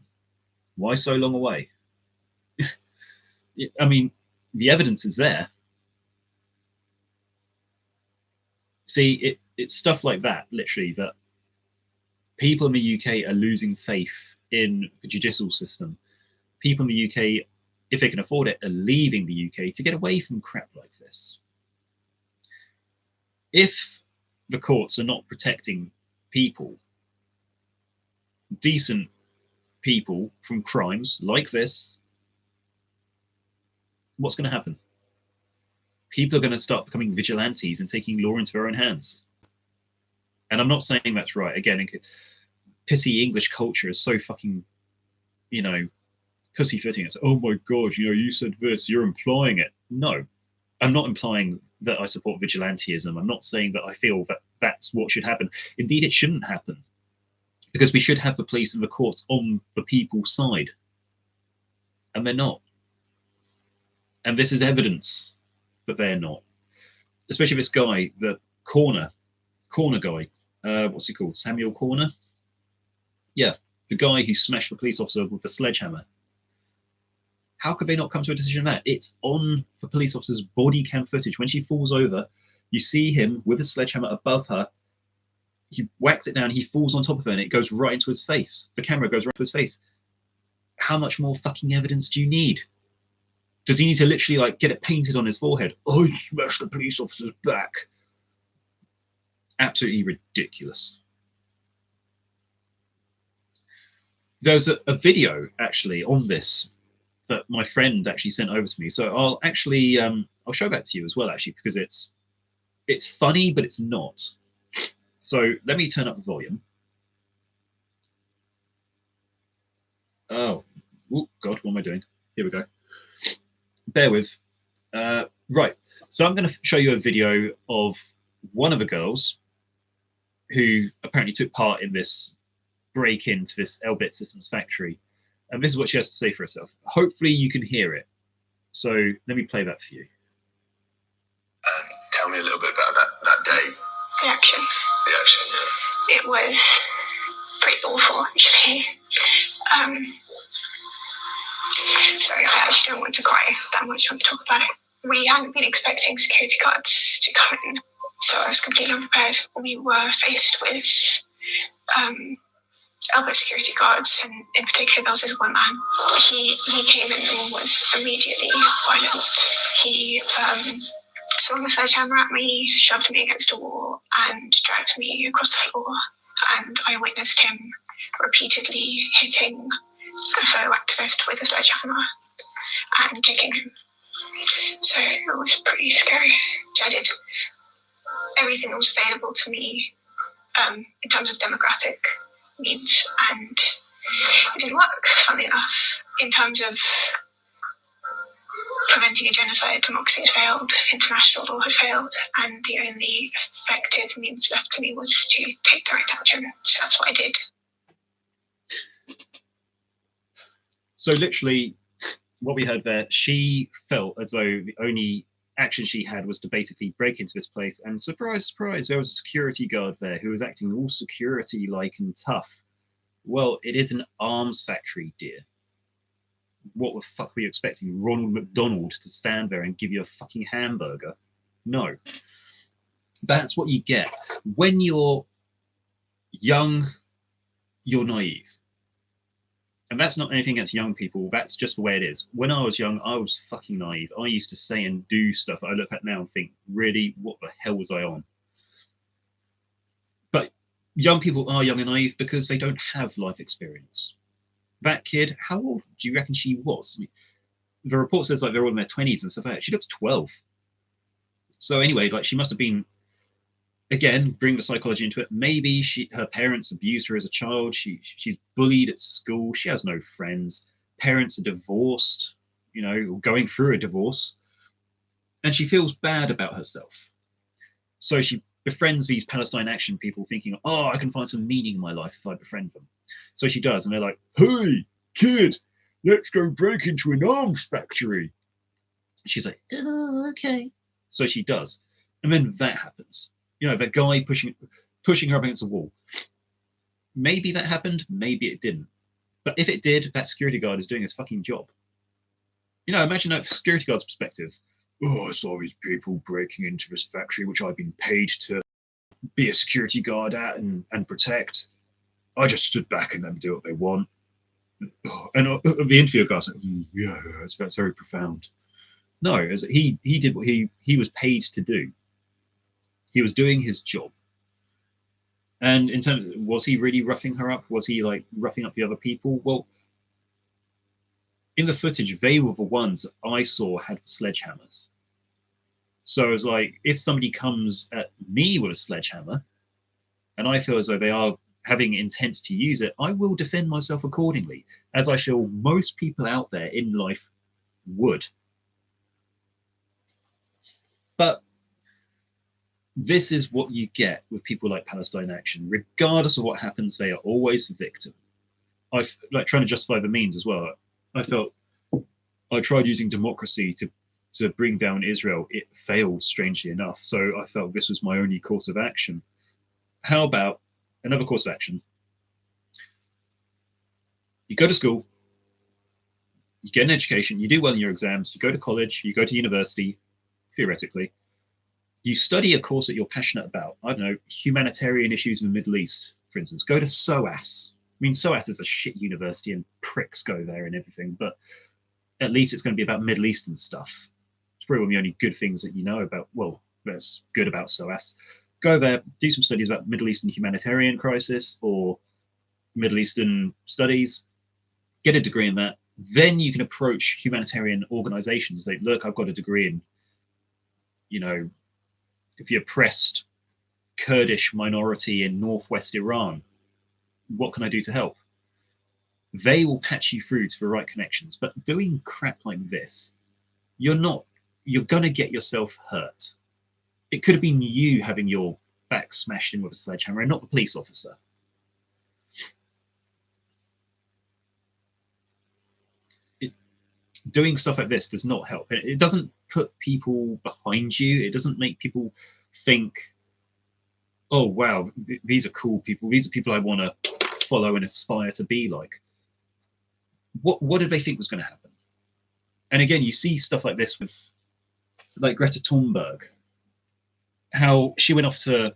Why so long away? I mean, the evidence is there. See, it's stuff like that, literally, that people in the UK are losing faith in the judicial system. People in the UK, if they can afford it, are leaving the UK to get away from crap like this. If the courts are not protecting people, decent people, from crimes like this, what's going to happen? People are going to start becoming vigilantes and taking law into their own hands. And I'm not saying that's right. Again, pissy English culture is so fucking, you know, pussyfooting. It's, oh my God, you know, you said this, you're implying it. No, I'm not implying that I support vigilantism. I'm not saying that I feel that that's what should happen. Indeed, it shouldn't happen. because we should have the police and the courts on the people's side, and they're not. And this is evidence that they're not. Especially this guy, the corner guy. What's he called? Samuel Corner? Yeah, the guy who smashed the police officer with the sledgehammer. How could they not come to a decision on that? It's on the police officer's body cam footage. When she falls over, you see him with a sledgehammer above her. He whacks it down, he falls on top of her, and it goes right into his face. The camera goes right to his face. How much more fucking evidence do you need? Does he need to literally like get it painted on his forehead? Oh, he smashed the police officer's back. Absolutely ridiculous. There's a video actually on this that my friend actually sent over to me. So I'll actually I'll show that to you as well, actually, because it's funny, but it's not. So let me turn up the volume. Oh God, what am I doing? Here we go. Bear with. Right. So I'm going to show you a video of one of the girls who apparently took part in this break into this Elbit Systems factory. And this is what she has to say for herself. Hopefully you can hear it. So let me play that for you. Tell me a little bit about that day. The action. The action, yeah. It was pretty awful, actually. Sorry, I actually don't want to cry that much when we talk about it. We hadn't been expecting security guards to come in, so I was completely unprepared. We were faced with Albert security guards, and in particular there was this one man. He came in and was immediately violent. He swung a sledgehammer at me, shoved me against a wall, and dragged me across the floor. And I witnessed him repeatedly hitting a fellow activist with a sledgehammer and kicking him. So it was pretty scary. I did everything that was available to me in terms of democratic means, and it didn't work, funnily enough. In terms of preventing a genocide, democracy had failed, international law had failed, and the only effective means left to me was to take direct action. So that's what I did. So literally what we heard there, she felt as though the only action she had was to basically break into this place, and surprise, surprise, there was a security guard there who was acting all security-like and tough. Well, it is an arms factory, dear. What the fuck were you expecting? Ronald McDonald to stand there and give you a fucking hamburger? No. That's what you get. When you're young, you're naive. And that's not anything against young people, that's just the way it is. When I was young, I was fucking naive. I used to say and do stuff that I look at now and think, really, what the hell was I on? But young people are young and naive because they don't have life experience. That kid, how old do you reckon she was? I mean, the report says like they're all in their 20s and stuff like that. She looks 12. So anyway, like she must have been, again, bring the psychology into it. Maybe her parents abused her as a child. She's bullied at school. She has no friends. Parents are divorced, you know, going through a divorce. And she feels bad about herself. So she befriends these Palestine Action people thinking, oh, I can find some meaning in my life if I befriend them. So she does. And they're like, hey, kid, let's go break into an arms factory. She's like, oh, okay. So she does. And then that happens. You know, the guy pushing her up against a wall. Maybe that happened, maybe it didn't. But if it did, that security guard is doing his fucking job. You know, imagine that from security guard's perspective. Oh, I saw these people breaking into this factory, which I've been paid to be a security guard at and protect. I just stood back and let them do what they want. And the interviewer guy's like, yeah, that's very profound. No, he did what he was paid to do. He was doing his job. And in terms of, was he really roughing her up? Was he like roughing up the other people? Well, in the footage, they were the ones that I saw had sledgehammers. So it was like, if somebody comes at me with a sledgehammer, and I feel as though they are having intent to use it, I will defend myself accordingly, as I feel most people out there in life would. But this is what you get with people like Palestine Action. Regardless of what happens, they are always the victim. I've like trying to justify the means as well. I felt I tried using democracy to bring down Israel. It failed, strangely enough. So I felt this was my only course of action. How about another course of action? You go to school, you get an education, you do well in your exams, you go to college, you go to university, theoretically. You study a course that you're passionate about. I don't know, humanitarian issues in the Middle East, for instance. Go to SOAS. I mean, SOAS is a shit university and pricks go there and everything, but at least it's going to be about Middle Eastern stuff. It's probably one of the only good things that you know about. Well, that's good about SOAS. Go there, do some studies about Middle Eastern humanitarian crisis or Middle Eastern studies, get a degree in that. Then you can approach humanitarian organizations. Say, look, I've got a degree in, you know, if the oppressed Kurdish minority in northwest Iran, what can I do to help? They will patch you through to the right connections. But doing crap like this, you're going to get yourself hurt. It could have been you having your back smashed in with a sledgehammer and not the police officer. Doing stuff like this does not help. It doesn't put people behind you. It doesn't make people think, oh, wow, these are cool people. These are people I want to follow and aspire to be like. What did they think was going to happen? And again, you see stuff like this with like Greta Thunberg, how she went off to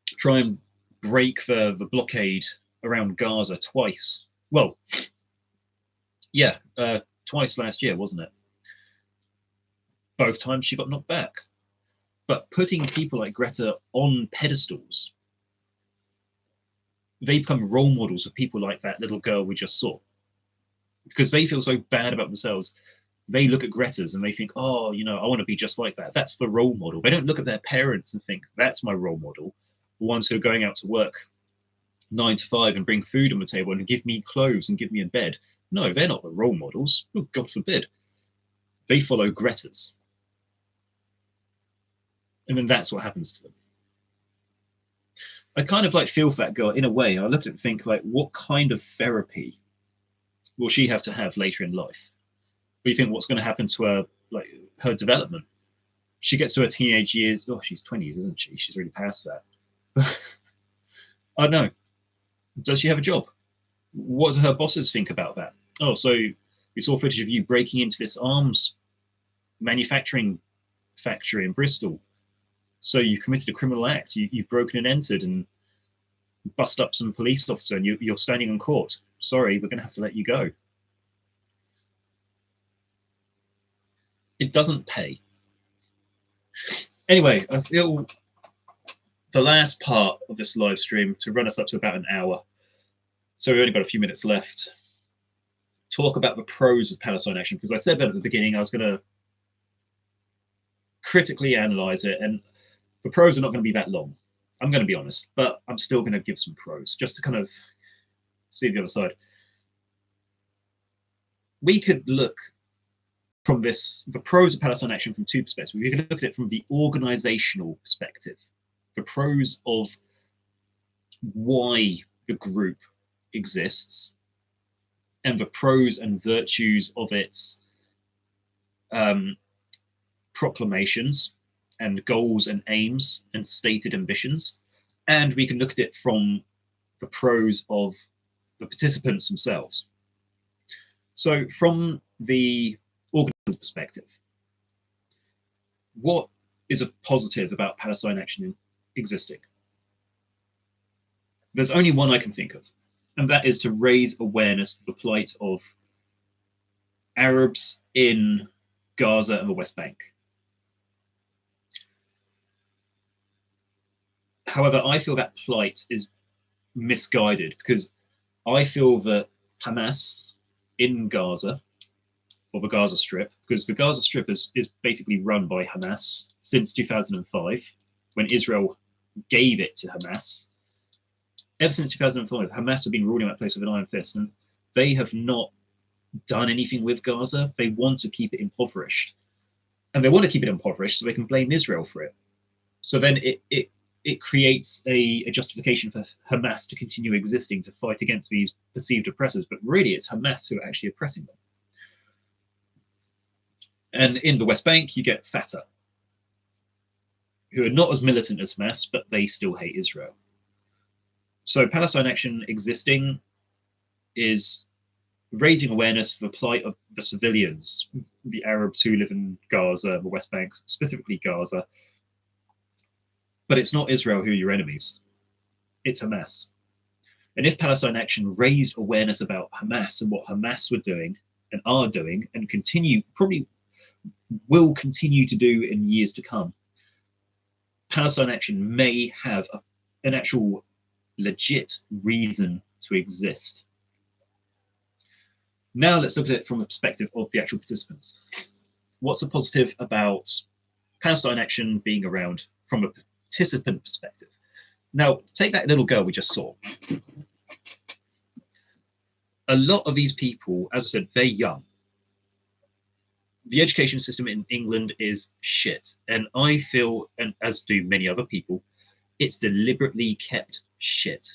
try and break the blockade around Gaza twice. Well, yeah, twice last year, wasn't it? Both times she got knocked back. But putting people like Greta on pedestals, they become role models of people like that little girl we just saw. Because they feel so bad about themselves. They look at Greta's and they think, oh, you know, I want to be just like that. That's the role model. They don't look at their parents and think, that's my role model. The ones who are going out to work 9 to 5 and bring food on the table and give me clothes and give me a bed. No, they're not the role models. Oh, God forbid. They follow Greta's. And then that's what happens to them. I kind of like feel for that girl in a way. I looked at it and think, like, what kind of therapy will she have to have later in life? What do you think what's going to happen to her, like her development? She gets to her teenage years. Oh, she's 20s, isn't she? She's really past that. I don't know. Does she have a job? What do her bosses think about that? Oh, so we saw footage of you breaking into this arms manufacturing factory in Bristol. So you committed a criminal act. You've broken and entered and bust up some police officer and you're standing in court. Sorry, we're going to have to let you go. It doesn't pay. Anyway, I feel the last part of this live stream to run us up to about an hour. So we've only got a few minutes left. Talk about the pros of Palestine Action, because I said that at the beginning, I was going to critically analyze it, and the pros are not going to be that long. I'm going to be honest, but I'm still going to give some pros just to kind of see the other side. We could look from the pros of Palestine Action from two perspectives. We could look at it from the organizational perspective, the pros of why the group exists, and the pros and virtues of its proclamations and goals and aims and stated ambitions. And we can look at it from the pros of the participants themselves. So from the organizational perspective, what is a positive about Palestine Action existing? There's only one I can think of, and that is to raise awareness of the plight of Arabs in Gaza and the West Bank. However, I feel that plight is misguided because I feel that Hamas in Gaza, or the Gaza Strip, because the Gaza Strip is basically run by Hamas since 2005, when Israel gave it to Hamas. Ever since 2005, Hamas have been ruling that place with an iron fist, and they have not done anything with Gaza. They want to keep it impoverished. And they want to keep it impoverished so they can blame Israel for it. So then it creates a justification for Hamas to continue existing, to fight against these perceived oppressors, but really it's Hamas who are actually oppressing them. And in the West Bank, you get Fatah, who are not as militant as Hamas, but they still hate Israel. So Palestine Action existing is raising awareness for the plight of the civilians, the Arabs who live in Gaza, the West Bank, specifically Gaza. But it's not Israel who are your enemies, it's Hamas. And if Palestine Action raised awareness about Hamas and what Hamas were doing and are doing and probably will continue to do in years to come, Palestine Action may have an actual legit reason to exist. Now let's look at it from the perspective of the actual participants. What's the positive about Palestine Action being around from a participant perspective? Now, take that little girl we just saw. A lot of these people, as I said, they're young. The education system in England is shit. And I feel, and as do many other people, it's deliberately kept shit.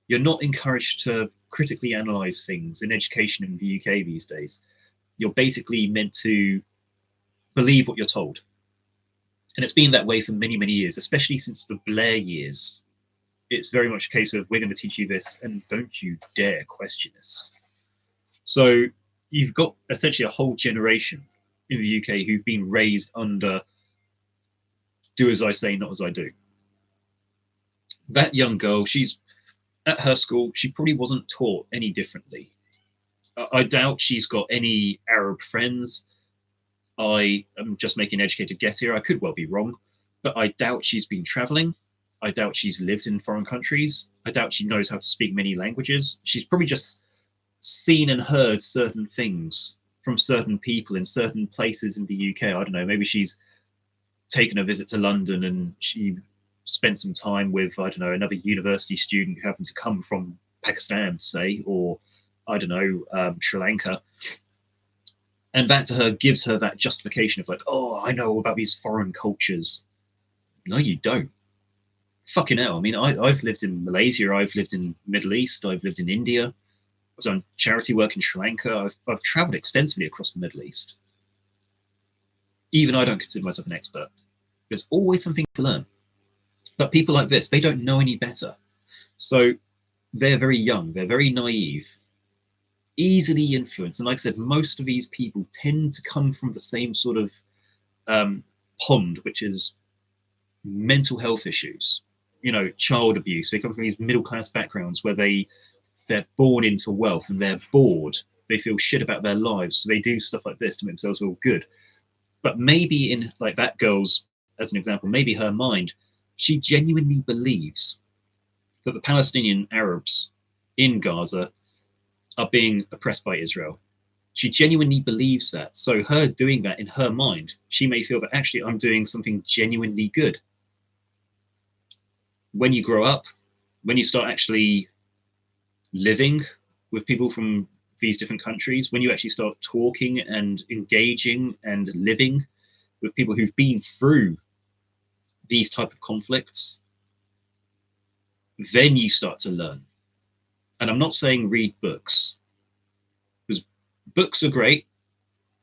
You're not encouraged to critically analyze things in education in the UK these days. You're basically meant to believe what you're told. And it's been that way for many, many years, especially since the Blair years. It's very much a case of, we're going to teach you this and don't you dare question this. So you've got essentially a whole generation in the UK who've been raised under do as I say, not as I do. That young girl, she's at her school, she probably wasn't taught any differently. I doubt she's got any Arab friends. I am just making an educated guess here. I could well be wrong, but I doubt she's been traveling. I doubt she's lived in foreign countries. I doubt she knows how to speak many languages. She's probably just seen and heard certain things from certain people in certain places in the UK. I don't know, maybe she's taken a visit to London and she spent some time with, I don't know, another university student who happened to come from Pakistan, say, or I don't know, Sri Lanka. And that to her gives her that justification of like, oh, I know about these foreign cultures. No, you don't. Fucking hell. I mean, I've lived in Malaysia, I've lived in Middle East, I've lived in India, I've done charity work in Sri Lanka, I've traveled extensively across the Middle East. Even I don't consider myself an expert. There's always something to learn. But people like this, they don't know any better. So they're very young, they're very naive, easily influenced. And like I said, most of these people tend to come from the same sort of pond, which is mental health issues, you know, child abuse. They come from these middle-class backgrounds where they're born into wealth and they're bored. They feel shit about their lives. So they do stuff like this to make themselves feel good. But maybe in like that girl's, as an example, maybe her mind, she genuinely believes that the Palestinian Arabs in Gaza are being oppressed by Israel. She genuinely believes that. So her doing that in her mind, she may feel that actually I'm doing something genuinely good. When you grow up, when you start actually living with people from these different countries, when you actually start talking and engaging and living with people who've been through these type of conflicts, then you start to learn. And I'm not saying read books, because books are great,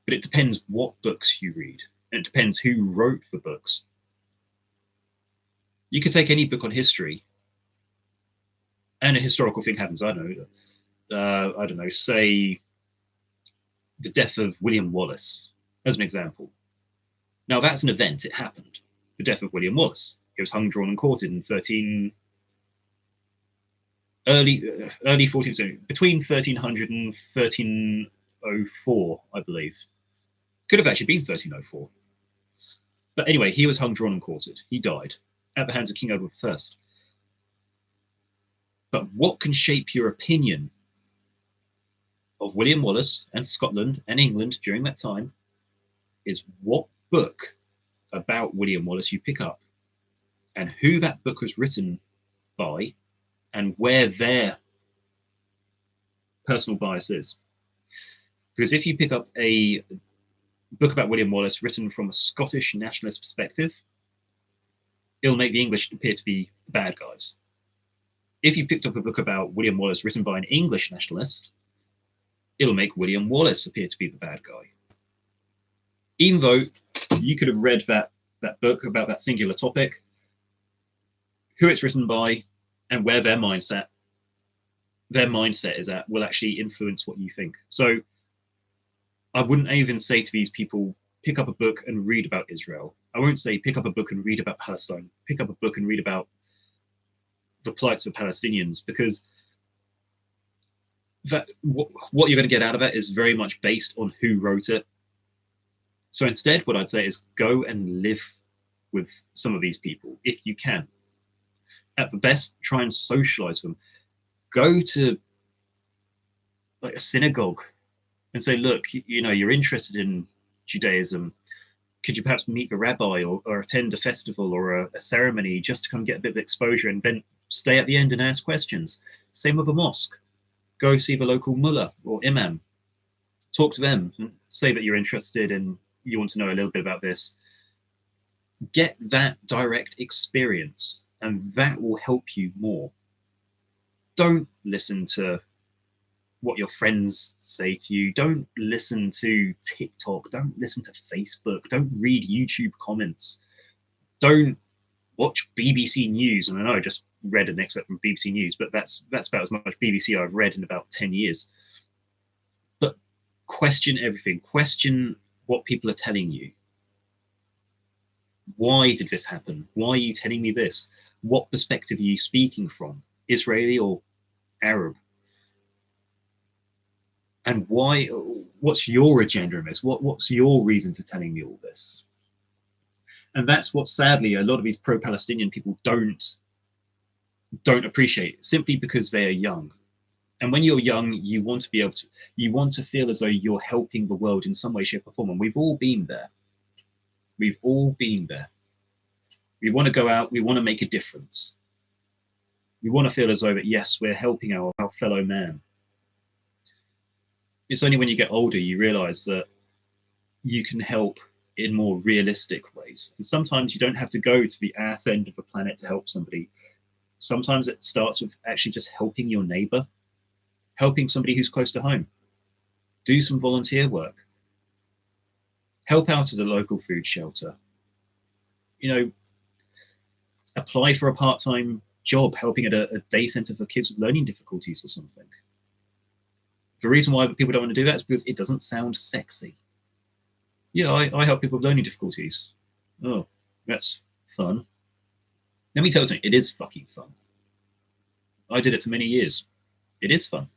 but it depends what books you read, and it depends who wrote the books. You could take any book on history, and a historical thing happens. I don't know, say the death of William Wallace, as an example. Now that's an event, it happened. The death of William Wallace. He was hung, drawn, and quartered in early 14th century, between 1300 and 1304, I believe. Could have actually been 1304. But anyway, he was hung, drawn, and quartered. He died at the hands of King Edward I. But what can shape your opinion of William Wallace and Scotland and England during that time is what book about William Wallace you pick up and who that book was written by and where their personal bias is. Because if you pick up a book about William Wallace written from a Scottish nationalist perspective, it'll make the English appear to be the bad guys. If you picked up a book about William Wallace written by an English nationalist, it'll make William Wallace appear to be the bad guy. Even though you could have read that book about that singular topic, who it's written by and where their mindset is at will actually influence what you think. So I wouldn't even say to these people, pick up a book and read about Israel. I won't say pick up a book and read about Palestine. Pick up a book and read about the plights of Palestinians, because that what you're going to get out of it is very much based on who wrote it. So instead, what I'd say is go and live with some of these people if you can. At the best, try and socialize them. Go to like a synagogue and say, look, you're interested in Judaism. Could you perhaps meet the rabbi or attend a festival or a ceremony just to come get a bit of exposure, and then stay at the end and ask questions? Same with a mosque. Go see the local mullah or imam. Talk to them and say that you're interested and you want to know a little bit about this. Get that direct experience, and that will help you more. Don't listen to what your friends say to you. Don't listen to TikTok. Don't listen to Facebook. Don't read YouTube comments. Don't watch BBC News. And I know I just read an excerpt from BBC News, but that's about as much BBC I've read in about 10 years. But question everything. Question what people are telling you. Why did this happen? Why are you telling me this? What perspective are you speaking from? Israeli or Arab? And why? What's your agenda in this? What's your reason to telling me all this? And that's what, sadly, a lot of these pro-Palestinian people don't appreciate, simply because they are young. And when you're young, you want to feel as though you're helping the world in some way, shape, or form. And we've all been there. We've all been there. We want to go out. We want to make a difference. We want to feel as though that, yes, we're helping our fellow man. It's only when you get older you realize that you can help in more realistic ways. And sometimes you don't have to go to the ass end of the planet to help somebody. Sometimes it starts with actually just helping your neighbor, helping somebody who's close to home. Do some volunteer work. Help out at a local food shelter. Apply for a part-time job helping at a day center for kids with learning difficulties or something. The reason why people don't want to do that is because it doesn't sound sexy. Yeah, I help people with learning difficulties. Oh, that's fun. Let me tell you something, it is fucking fun. I did it for many years. It is fun.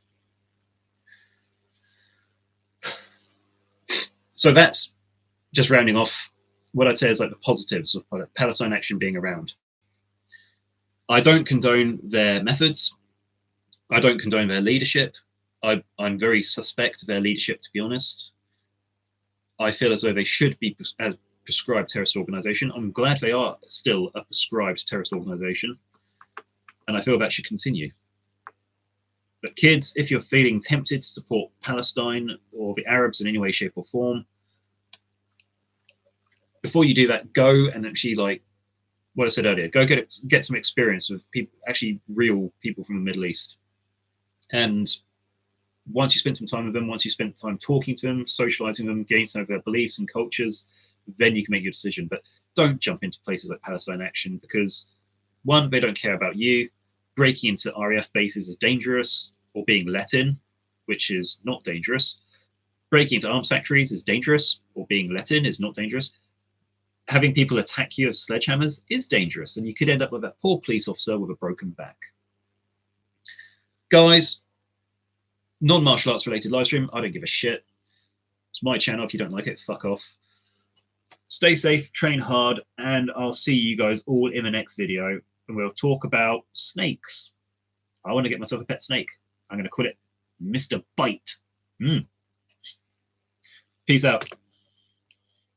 So that's just rounding off what I'd say is like the positives of Palestine Action being around. I don't condone their methods. I don't condone their leadership. I'm very suspect of their leadership, to be honest. I feel as though they should be a prescribed terrorist organization. I'm glad they are still a prescribed terrorist organization, and I feel that should continue. But kids, if you're feeling tempted to support Palestine or the Arabs in any way, shape, or form, before you do that, go and actually, like what I said earlier, go get some experience with people, actually real people from the Middle East. And once you spend some time with them, once you spend time talking to them, socializing them, getting to know their beliefs and cultures, then you can make your decision. But don't jump into places like Palestine Action, because one, they don't care about you. Breaking into RAF bases is dangerous, or being let in, which is not dangerous. Breaking into arms factories is dangerous, or being let in is not dangerous. Having people attack you with sledgehammers is dangerous, and you could end up with a poor police officer with a broken back. Guys, non-martial arts related live stream, I don't give a shit. It's my channel. If you don't like it, fuck off. Stay safe, train hard, and I'll see you guys all in the next video, and we'll talk about snakes. I want to get myself a pet snake. I'm going to call it Mr. Bite. Peace out.